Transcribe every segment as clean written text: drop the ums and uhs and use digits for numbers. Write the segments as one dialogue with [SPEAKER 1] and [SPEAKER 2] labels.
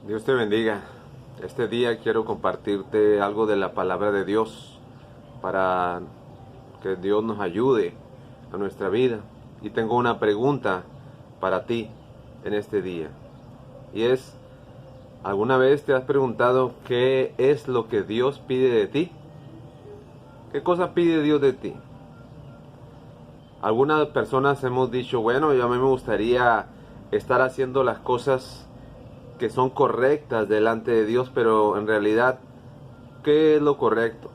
[SPEAKER 1] Dios te bendiga. Este día quiero compartirte algo de la palabra de Dios para que Dios nos ayude a nuestra vida. Y tengo una pregunta para ti en este día. Y es, ¿alguna vez te has preguntado qué es lo que Dios pide de ti? ¿Qué cosa pide Dios de ti? Algunas personas hemos dicho, bueno, a mí me gustaría estar haciendo las cosas que son correctas delante de Dios, pero en realidad, ¿qué es lo correcto?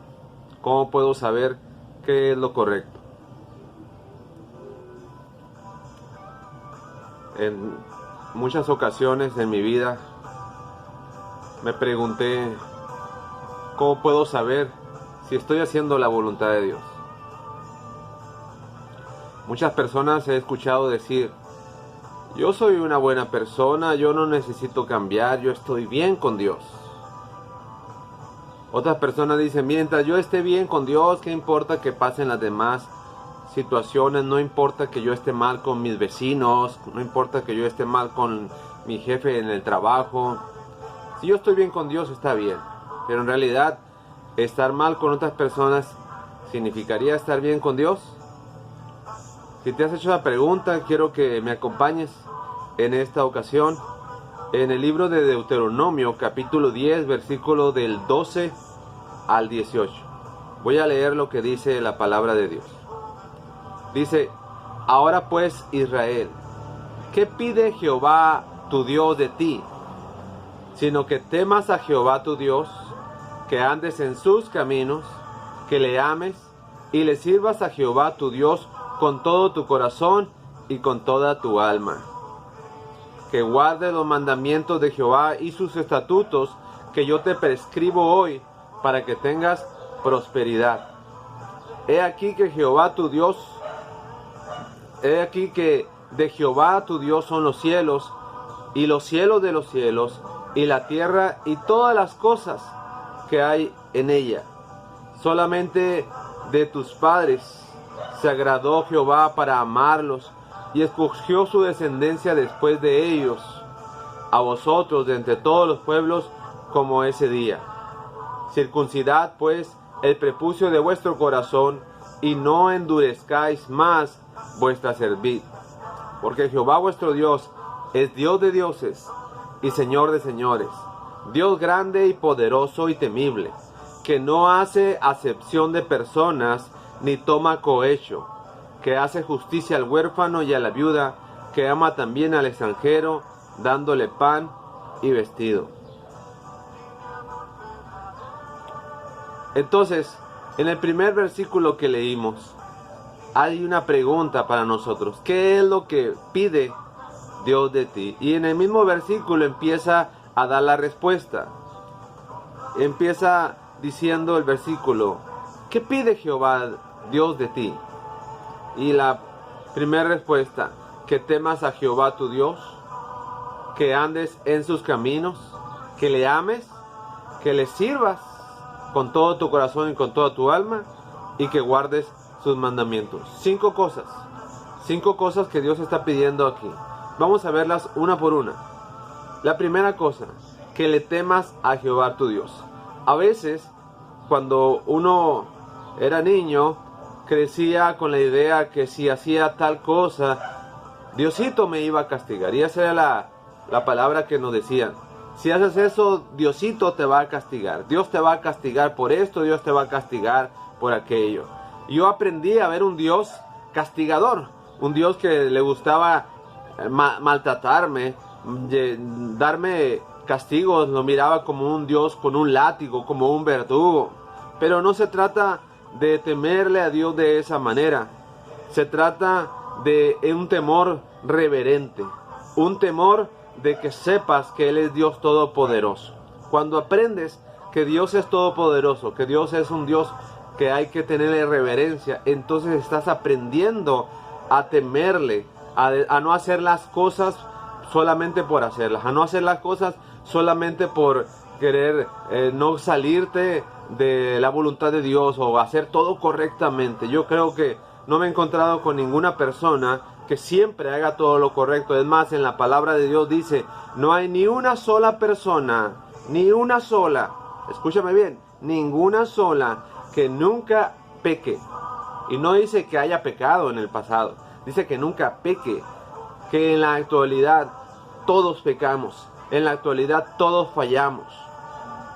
[SPEAKER 1] ¿Cómo puedo saber qué es lo correcto? En muchas ocasiones en mi vida me pregunté, ¿cómo puedo saber si estoy haciendo la voluntad de Dios? Muchas personas he escuchado decir, yo soy una buena persona, yo no necesito cambiar, yo estoy bien con Dios. Otras personas dicen, mientras yo esté bien con Dios, ¿qué importa que pasen las demás situaciones? No importa que yo esté mal con mis vecinos, no importa que yo esté mal con mi jefe en el trabajo. Si yo estoy bien con Dios, está bien. Pero en realidad, estar mal con otras personas, ¿significaría estar bien con Dios? Si te has hecho la pregunta, quiero que me acompañes en esta ocasión en el libro de Deuteronomio, capítulo 10, versículo del 12 al 18. Voy a leer lo que dice la palabra de Dios. Dice, ahora pues, Israel, ¿qué pide Jehová tu Dios de ti? Sino que temas a Jehová tu Dios, que andes en sus caminos, que le ames y le sirvas a Jehová tu Dios con todo tu corazón y con toda tu alma. Que guardes los mandamientos de Jehová y sus estatutos que yo te prescribo hoy para que tengas prosperidad. He aquí que de Jehová tu Dios son los cielos y los cielos de los cielos y la tierra y todas las cosas que hay en ella. Solamente de tus padres se agradó Jehová para amarlos y escogió su descendencia después de ellos, a vosotros de entre todos los pueblos como ese día. Circuncidad pues el prepucio de vuestro corazón y no endurezcáis más vuestra cerviz, porque Jehová vuestro Dios es Dios de dioses y Señor de señores, Dios grande y poderoso y temible, que no hace acepción de personas ni toma cohecho, que hace justicia al huérfano y a la viuda, que ama también al extranjero, dándole pan y vestido. Entonces, en el primer versículo que leímos, hay una pregunta para nosotros. ¿Qué es lo que pide Dios de ti? Y en el mismo versículo empieza a dar la respuesta. Empieza diciendo el versículo, ¿qué pide Jehová Dios de ti? Y la primera respuesta, que temas a Jehová tu Dios, que andes en sus caminos, que le ames, que le sirvas con todo tu corazón y con toda tu alma, y que guardes sus mandamientos. 5 cosas que Dios está pidiendo aquí. Vamos a verlas una por una. La primera cosa, que le temas a Jehová tu Dios. A veces, cuando uno era niño, crecía con la idea que si hacía tal cosa, Diosito me iba a castigar. Y esa era la palabra que nos decían. Si haces eso, Diosito te va a castigar. Dios te va a castigar por esto, Dios te va a castigar por aquello. Yo aprendí a ver un Dios castigador, un Dios que le gustaba maltratarme, darme castigos. Lo miraba como un Dios con un látigo, como un verdugo. Pero no se trata de temerle a Dios de esa manera. Se trata de un temor reverente, un temor de que sepas que Él es Dios todopoderoso. Cuando aprendes que Dios es todopoderoso, que Dios es un Dios que hay que tenerle reverencia, entonces estás aprendiendo a temerle, a no hacer las cosas solamente por hacerlas, a no hacer las cosas solamente por querer no salirte de la voluntad de Dios o hacer todo correctamente. Yo creo que no me he encontrado con ninguna persona que siempre haga todo lo correcto. Es más, en la palabra de Dios dice, no hay ni una sola persona, ni una sola, escúchame bien, ninguna sola que nunca peque. Y no dice que haya pecado en el pasado, dice que nunca peque, que en la actualidad todos pecamos, en la actualidad todos fallamos.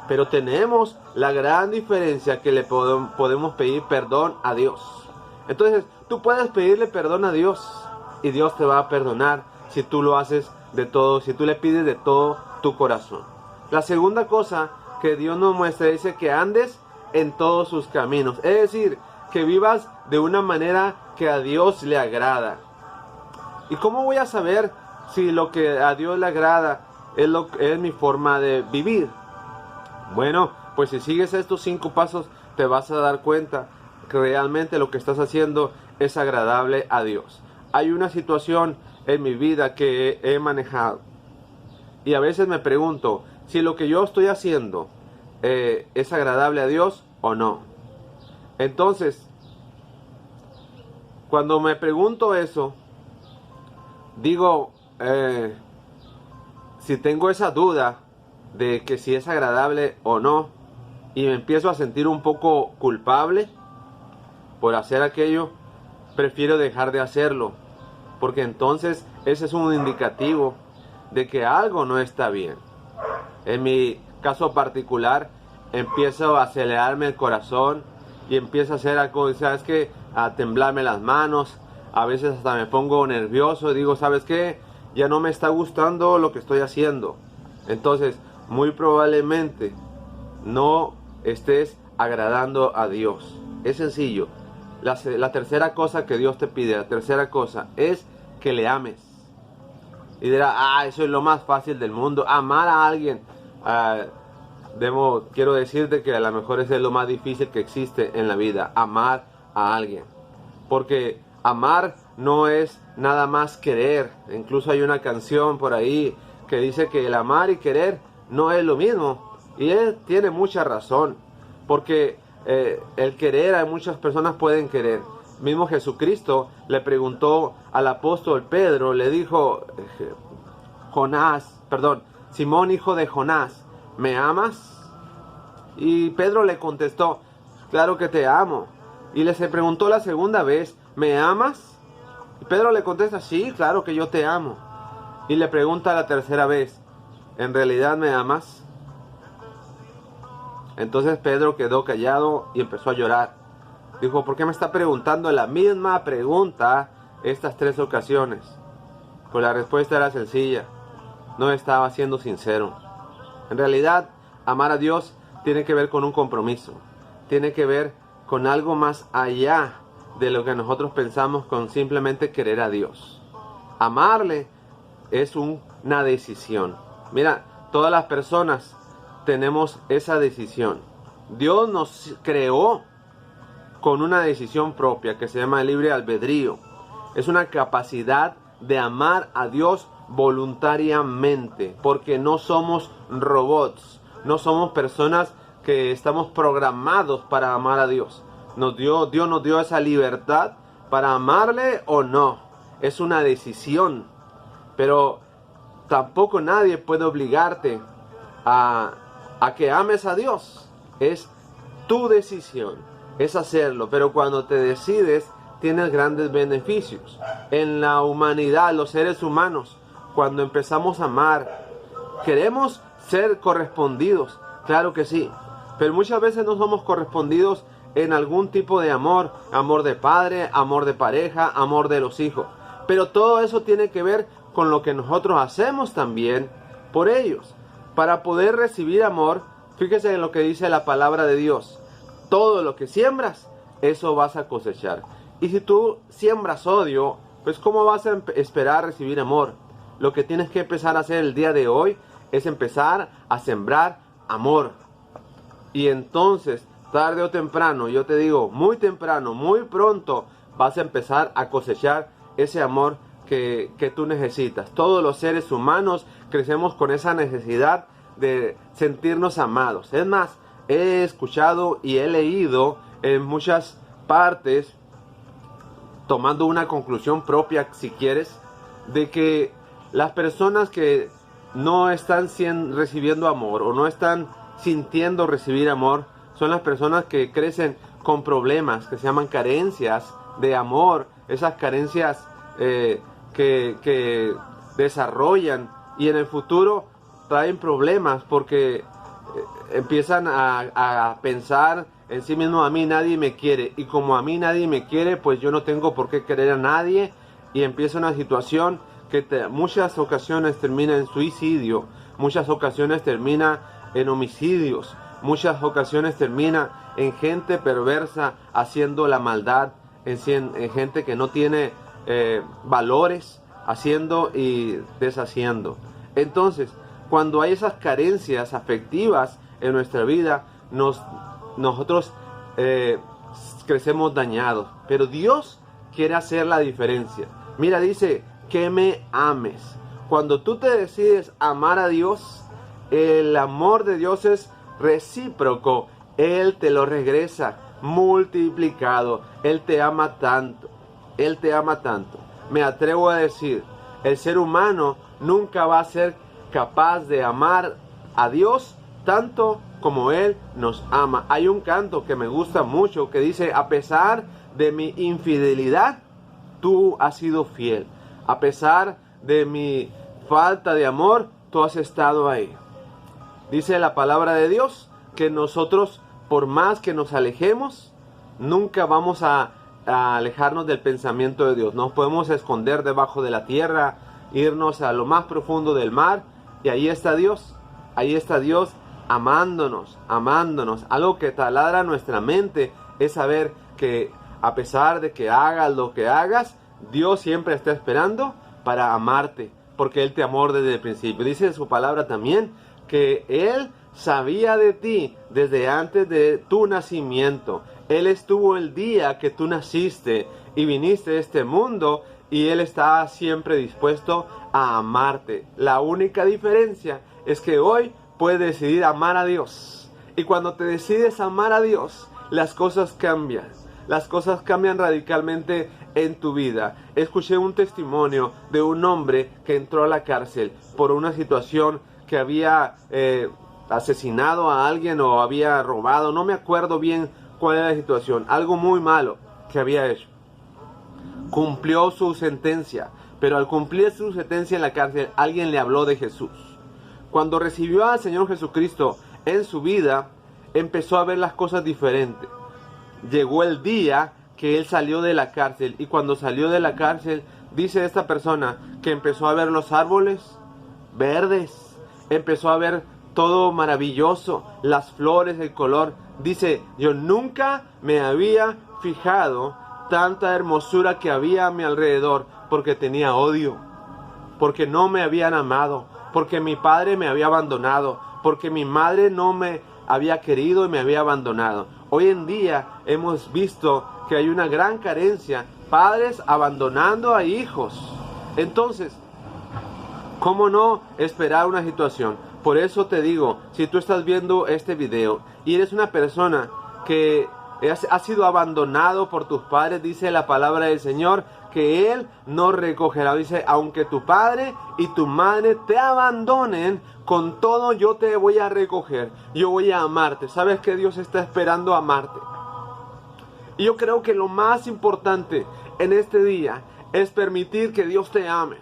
[SPEAKER 1] Pero tenemos la gran diferencia que le podemos pedir perdón a Dios. Entonces, tú puedes pedirle perdón a Dios y Dios te va a perdonar si tú lo haces de todo, si tú le pides de todo tu corazón. La segunda cosa que Dios nos muestra dice que andes en todos sus caminos. Es decir, que vivas de una manera que a Dios le agrada. ¿Y cómo voy a saber si lo que a Dios le agrada es mi forma de vivir? Bueno, pues si sigues estos 5 pasos te vas a dar cuenta que realmente lo que estás haciendo es agradable a Dios. Hay una situación en mi vida que he manejado y a veces me pregunto si lo que yo estoy haciendo es agradable a Dios o no. Entonces, cuando me pregunto eso, digo, si tengo esa duda de que si es agradable o no, y me empiezo a sentir un poco culpable por hacer aquello, prefiero dejar de hacerlo, porque entonces ese es un indicativo de que algo no está bien. En mi caso particular, empiezo a acelerarme el corazón y empiezo a hacer algo, ¿sabes qué? A temblarme las manos, a veces hasta me pongo nervioso y digo, ¿sabes qué? Ya no me está gustando lo que estoy haciendo. Entonces, muy probablemente no estés agradando a Dios. Es sencillo. La tercera cosa que Dios te pide, la tercera cosa, es que le ames. Y dirá, eso es lo más fácil del mundo, amar a alguien. Quiero decirte que a lo mejor ese es lo más difícil que existe en la vida, amar a alguien. Porque amar no es nada más querer. Incluso hay una canción por ahí que dice que el amar y querer no es lo mismo. Y él tiene mucha razón. Porque el querer, hay muchas personas pueden querer. Mismo Jesucristo le preguntó al apóstol Pedro, le dijo, Simón, hijo de Jonás, ¿me amas? Y Pedro le contestó, claro que te amo. Y le se preguntó la segunda vez, ¿me amas? Y Pedro le contesta, sí, claro que yo te amo. Y le pregunta la tercera vez, ¿en realidad me amas? Entonces Pedro quedó callado y empezó a llorar. Dijo, ¿por qué me está preguntando la misma pregunta estas 3 ocasiones? Pues la respuesta era sencilla, no estaba siendo sincero. En realidad, amar a Dios tiene que ver con un compromiso, tiene que ver con algo más allá de lo que nosotros pensamos con simplemente querer a Dios. Amarle es una decisión. Mira, todas las personas tenemos esa decisión. Dios nos creó con una decisión propia que se llama libre albedrío. Es una capacidad de amar a Dios voluntariamente, porque no somos robots, no somos personas que estamos programados para amar a Dios. Dios nos dio esa libertad para amarle o no. Es una decisión, pero tampoco nadie puede obligarte a que ames a Dios. Es tu decisión, es hacerlo, pero cuando te decides tienes grandes beneficios. En la humanidad, los seres humanos, cuando empezamos a amar, queremos ser correspondidos, claro que sí, pero muchas veces no somos correspondidos en algún tipo de amor, amor de padre, amor de pareja, amor de los hijos, pero todo eso tiene que ver con lo que nosotros hacemos también por ellos. Para poder recibir amor, fíjese en lo que dice la palabra de Dios, todo lo que siembras, eso vas a cosechar. Y si tú siembras odio, pues ¿cómo vas a esperar recibir amor? Lo que tienes que empezar a hacer el día de hoy es empezar a sembrar amor. Y entonces, tarde o temprano, yo te digo, muy temprano, muy pronto, vas a empezar a cosechar ese amor que tú necesitas. Todos los seres humanos crecemos con esa necesidad de sentirnos amados. Es más, he escuchado y he leído en muchas partes tomando una conclusión propia, si quieres, de que las personas que no están recibiendo amor o no están sintiendo recibir amor son las personas que crecen con problemas que se llaman carencias de amor, esas carencias que desarrollan y en el futuro traen problemas porque empiezan a pensar en sí mismo: a mí nadie me quiere, y como a mí nadie me quiere, pues yo no tengo por qué querer a nadie, y empieza una situación que muchas ocasiones termina en suicidio, muchas ocasiones termina en homicidios, muchas ocasiones termina en gente perversa haciendo la maldad, en gente que no tiene valores, haciendo y deshaciendo. Entonces, cuando hay esas carencias afectivas en nuestra vida, nosotros crecemos dañados. Pero Dios quiere hacer la diferencia. Mira, dice que me ames. Cuando tú te decides amar a Dios, el amor de Dios es recíproco. Él te lo regresa multiplicado. Él te ama tanto. Él te ama tanto. Me atrevo a decir, el ser humano nunca va a ser capaz de amar a Dios tanto como Él nos ama. Hay un canto que me gusta mucho que dice: a pesar de mi infidelidad, tú has sido fiel. A pesar de mi falta de amor, tú has estado ahí. Dice la palabra de Dios que nosotros, por más que nos alejemos, nunca vamos a alejarnos del pensamiento de Dios. Nos podemos esconder debajo de la tierra, irnos a lo más profundo del mar, y ahí está Dios. Ahí está Dios amándonos, amándonos. Algo que taladra nuestra mente es saber que a pesar de que hagas lo que hagas, Dios siempre está esperando para amarte, porque Él te amó desde el principio. Dice en su palabra también que Él sabía de ti desde antes de tu nacimiento. Él estuvo el día que tú naciste y viniste a este mundo, y Él está siempre dispuesto a amarte. La única diferencia es que hoy puedes decidir amar a Dios. Y cuando te decides amar a Dios, las cosas cambian. Las cosas cambian radicalmente en tu vida. Escuché un testimonio de un hombre que entró a la cárcel por una situación que había asesinado a alguien o había robado. No me acuerdo bien cuál era la situación. Algo muy malo que había hecho. Cumplió su sentencia, pero al cumplir su sentencia en la cárcel, alguien le habló de Jesús. Cuando recibió al Señor Jesucristo en su vida, empezó a ver las cosas diferentes. Llegó el día que él salió de la cárcel, y cuando salió de la cárcel, dice esta persona que empezó a ver los árboles verdes, empezó a ver todo maravilloso, las flores, el color. Dice: yo nunca me había fijado tanta hermosura que había a mi alrededor, porque tenía odio, porque no me habían amado, porque mi padre me había abandonado, porque mi madre no me había querido y me había abandonado. Hoy en día hemos visto que hay una gran carencia, padres abandonando a hijos. Entonces, ¿cómo no esperar una situación? Por eso te digo, si tú estás viendo este video y eres una persona que ha sido abandonado por tus padres, dice la palabra del Señor que Él no recogerá. Dice: aunque tu padre y tu madre te abandonen, con todo yo te voy a recoger, yo voy a amarte. ¿Sabes que Dios está esperando amarte? Y yo creo que lo más importante en este día es permitir que Dios te ame.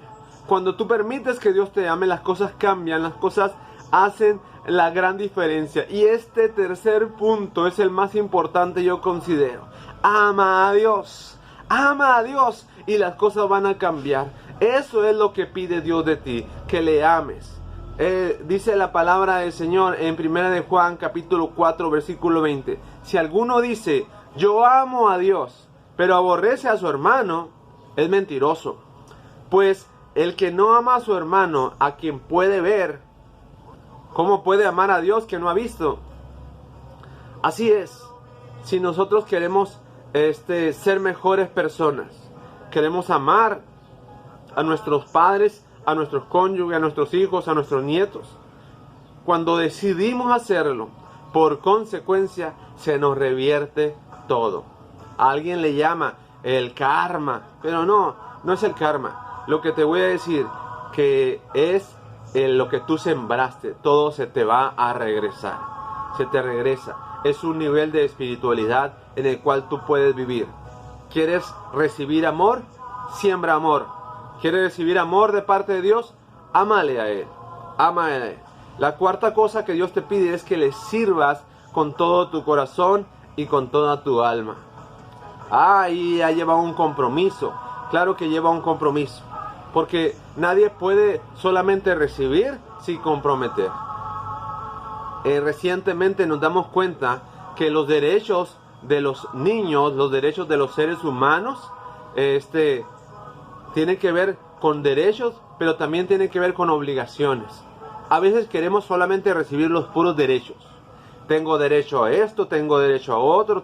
[SPEAKER 1] Cuando tú permites que Dios te ame, las cosas cambian, las cosas hacen la gran diferencia. Y este tercer punto es el más importante, yo considero. Ama a Dios y las cosas van a cambiar. Eso es lo que pide Dios de ti, que le ames. Dice la palabra del Señor en 1 de Juan capítulo 4 versículo 20: si alguno dice yo amo a Dios, pero aborrece a su hermano, es mentiroso. Pues el que no ama a su hermano, a quien puede ver, ¿cómo puede amar a Dios que no ha visto? Así es. Si nosotros queremos ser mejores personas, queremos amar a nuestros padres, a nuestros cónyuges, a nuestros hijos, a nuestros nietos, cuando decidimos hacerlo, por consecuencia se nos revierte todo. A alguien le llama el karma. Pero no es el karma. Lo que te voy a decir, que es lo que tú sembraste, todo se te va a regresar. Se te regresa. Es un nivel de espiritualidad en el cual tú puedes vivir. ¿Quieres recibir amor? Siembra amor. ¿Quieres recibir amor de parte de Dios? Ámale a Él. Ama a Él. La cuarta cosa que Dios te pide es que le sirvas con todo tu corazón y con toda tu alma. Y ya lleva un compromiso. Claro que lleva un compromiso. Porque nadie puede solamente recibir sin comprometer. Recientemente nos damos cuenta que los derechos de los niños, los derechos de los seres humanos, tienen que ver con derechos, pero también tienen que ver con obligaciones. A veces queremos solamente recibir los puros derechos. Tengo derecho a esto, tengo derecho a otro,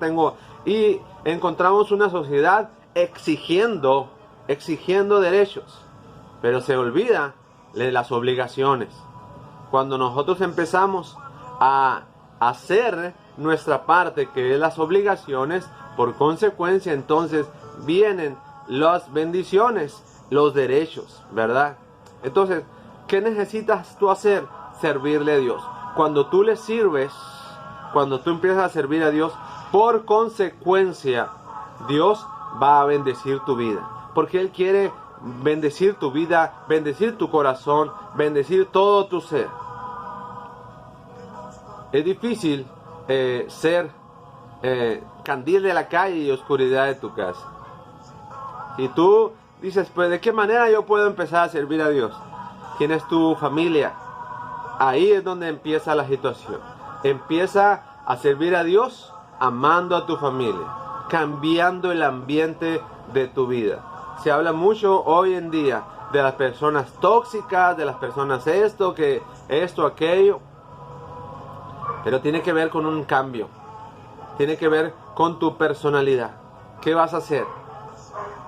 [SPEAKER 1] y encontramos una sociedad exigiendo derechos, pero se olvida de las obligaciones. Cuando nosotros empezamos a hacer nuestra parte, que es las obligaciones, por consecuencia entonces vienen las bendiciones, los derechos, ¿verdad? Entonces, ¿qué necesitas tú hacer? Servirle a Dios. Cuando tú le sirves, cuando tú empiezas a servir a Dios, por consecuencia, Dios va a bendecir tu vida. Porque Él quiere bendecir tu vida, bendecir tu corazón, bendecir todo tu ser. Es difícil ser candil de la calle y oscuridad de tu casa. Si tú dices, pues, ¿de qué manera yo puedo empezar a servir a Dios? Tienes tu familia. Ahí es donde empieza la situación. Empieza a servir a Dios amando a tu familia, cambiando el ambiente de tu vida. Se habla mucho hoy en día de las personas tóxicas, de las personas esto, aquello. Pero tiene que ver con un cambio. Tiene que ver con tu personalidad. ¿Qué vas a hacer?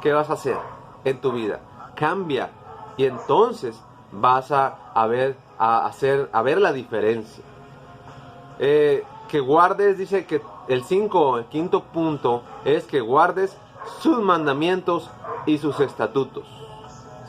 [SPEAKER 1] ¿Qué vas a hacer en tu vida? Cambia. Y entonces vas a ver la diferencia. Que guardes, dice que el quinto punto es que guardes sus mandamientos y sus estatutos.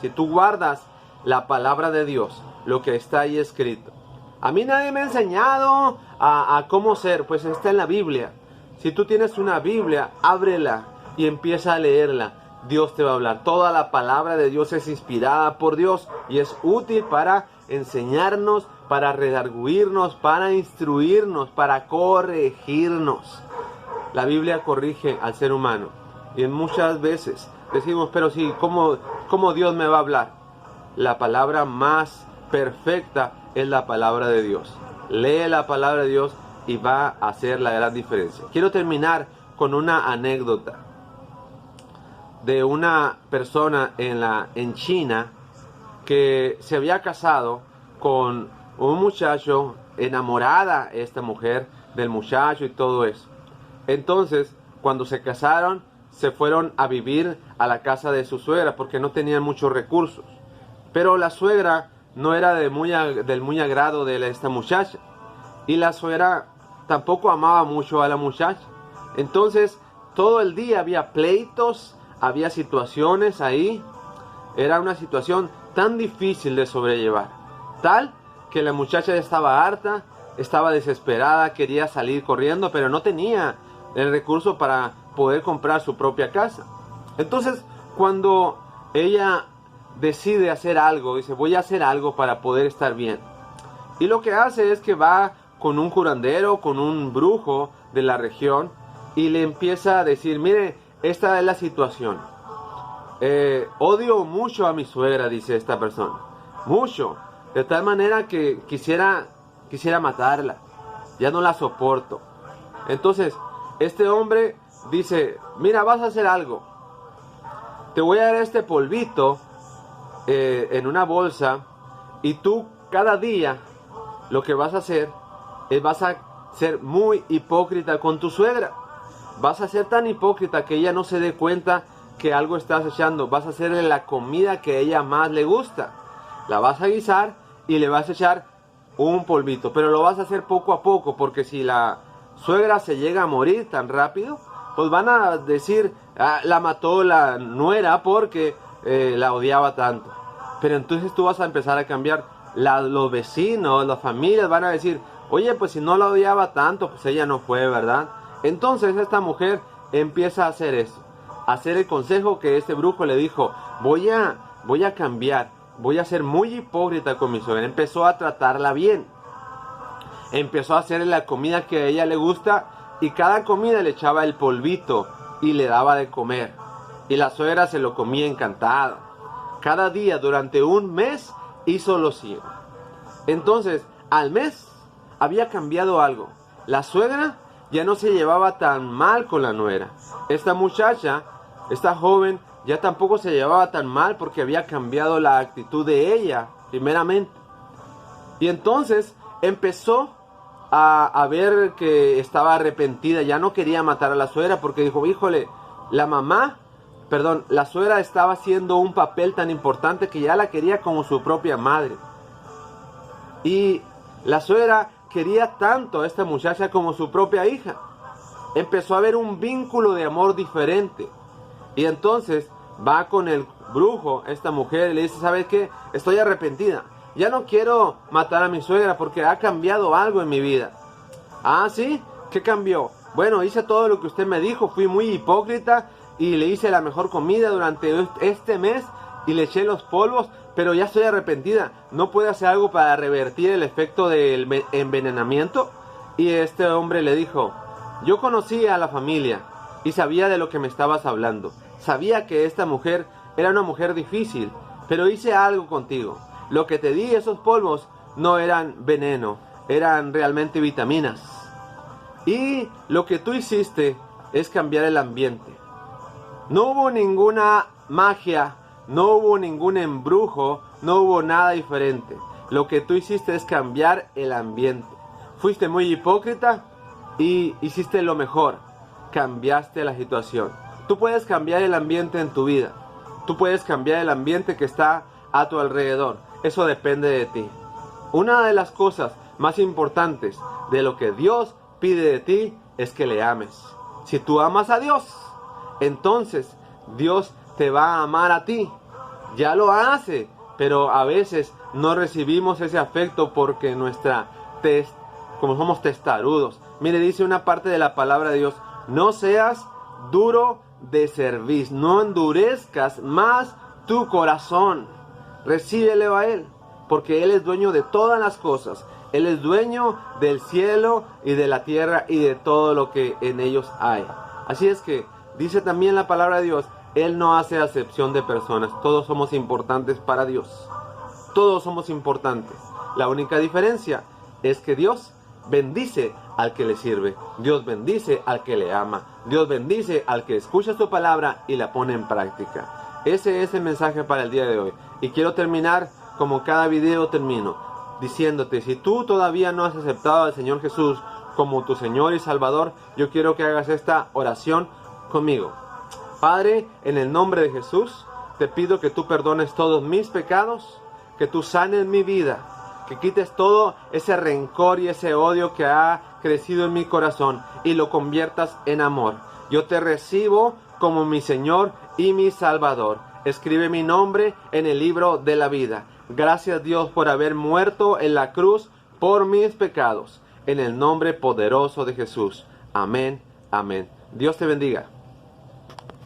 [SPEAKER 1] Si tú guardas la palabra de Dios, lo que está ahí escrito. A mí nadie me ha enseñado a cómo ser, pues está en la Biblia. Si tú tienes una Biblia, ábrela y empieza a leerla. Dios te va a hablar. Toda la palabra de Dios es inspirada por Dios y es útil para enseñarnos, para redarguirnos, para instruirnos, para corregirnos. La Biblia corrige al ser humano. Y muchas veces decimos, pero sí, ¿cómo Dios me va a hablar? La palabra más perfecta es la palabra de Dios. Lee la palabra de Dios y va a hacer la gran diferencia. Quiero terminar con una anécdota de una persona en China que se había casado con un muchacho, enamorada esta mujer del muchacho y todo eso. Entonces, cuando se casaron, se fueron a vivir a la casa de su suegra porque no tenían muchos recursos. Pero la suegra no era del muy agrado de esta muchacha. Y la suegra tampoco amaba mucho a la muchacha. Entonces, todo el día había pleitos, había situaciones ahí. Era una situación tan difícil de sobrellevar. Tal que la muchacha estaba harta, estaba desesperada, quería salir corriendo, pero no tenía el recurso para poder comprar su propia casa. Entonces, cuando ella decide hacer algo, dice, voy a hacer algo para poder estar bien. Y lo que hace es que va con un curandero, con un brujo de la región, y le empieza a decir, mire, esta es la situación. Odio mucho a mi suegra, dice esta persona. Mucho. De tal manera que quisiera matarla. Ya no la soporto. Entonces, este hombre dice, mira, vas a hacer algo. Te voy a dar este polvito en una bolsa y tú cada día lo que vas a hacer es vas a ser muy hipócrita con tu suegra. Vas a ser tan hipócrita que ella no se dé cuenta que algo estás echando. Vas a hacerle la comida que a ella más le gusta. La vas a guisar y le vas a echar un polvito. Pero lo vas a hacer poco a poco, porque si la suegra se llega a morir tan rápido, pues van a decir, la mató la nuera porque la odiaba tanto. Pero entonces tú vas a empezar a cambiar. Los vecinos, las familias van a decir, oye, pues si no la odiaba tanto, pues ella no fue, ¿verdad? Entonces esta mujer empieza a hacer eso, a hacer el consejo que este brujo le dijo, voy a cambiar, voy a ser muy hipócrita con mi suegra. Empezó a tratarla bien, empezó a hacerle la comida que a ella le gusta y cada comida le echaba el polvito y le daba de comer. Y la suegra se lo comía encantada. Cada día durante un mes hizo lo siguiente. Entonces, al mes había cambiado algo. La suegra ya no se llevaba tan mal con la nuera. Esta muchacha, esta joven, ya tampoco se llevaba tan mal porque había cambiado la actitud de ella, primeramente. Y entonces empezó a ver que estaba arrepentida. Ya no quería matar a la suegra porque dijo, híjole, la suegra estaba haciendo un papel tan importante que ya la quería como su propia madre. Y la suegra quería tanto a esta muchacha como su propia hija. Empezó a haber un vínculo de amor diferente. Y entonces va con el brujo, esta mujer, y le dice, ¿sabes qué? Estoy arrepentida. Ya no quiero matar a mi suegra porque ha cambiado algo en mi vida. ¿Ah, sí? ¿Qué cambió? Bueno, hice todo lo que usted me dijo, fui muy hipócrita y le hice la mejor comida durante este mes y le eché los polvos, pero ya estoy arrepentida. ¿No puede hacer algo para revertir el efecto del envenenamiento? Y este hombre le dijo, yo conocía a la familia y sabía de lo que me estabas hablando. Sabía que esta mujer era una mujer difícil, pero hice algo contigo. Lo que te di, esos polvos, no eran veneno, eran realmente vitaminas. Y lo que tú hiciste es cambiar el ambiente. No hubo ninguna magia, no hubo ningún embrujo, no hubo nada diferente. Lo que tú hiciste es cambiar el ambiente. Fuiste muy hipócrita y hiciste lo mejor. Cambiaste la situación. Tú puedes cambiar el ambiente en tu vida. Tú puedes cambiar el ambiente que está a tu alrededor. Eso depende de ti. Una de las cosas más importantes de lo que Dios pide de ti es que le ames. Si tú amas a Dios, entonces Dios te va a amar a ti. Ya lo hace, pero a veces no recibimos ese afecto porque como somos testarudos. Mire, dice una parte de la palabra de Dios, no seas duro de cerviz, no endurezcas más tu corazón. Recíbelo a Él, porque Él es dueño de todas las cosas. Él es dueño del cielo y de la tierra y de todo lo que en ellos hay. Así es que dice también la palabra de Dios, Él no hace acepción de personas. Todos somos importantes para Dios. Todos somos importantes. La única diferencia es que Dios bendice al que le sirve. Dios bendice al que le ama. Dios bendice al que escucha su palabra y la pone en práctica. Ese es el mensaje para el día de hoy. Y quiero terminar como cada video termino, diciéndote, si tú todavía no has aceptado al Señor Jesús como tu Señor y Salvador, yo quiero que hagas esta oración conmigo. Padre, en el nombre de Jesús, te pido que tú perdones todos mis pecados, que tú sanes mi vida, que quites todo ese rencor y ese odio que ha crecido en mi corazón y lo conviertas en amor. Yo te recibo como mi Señor y mi Salvador. Escribe mi nombre en el libro de la vida. Gracias Dios por haber muerto en la cruz por mis pecados. En el nombre poderoso de Jesús. Amén, amén. Dios te bendiga.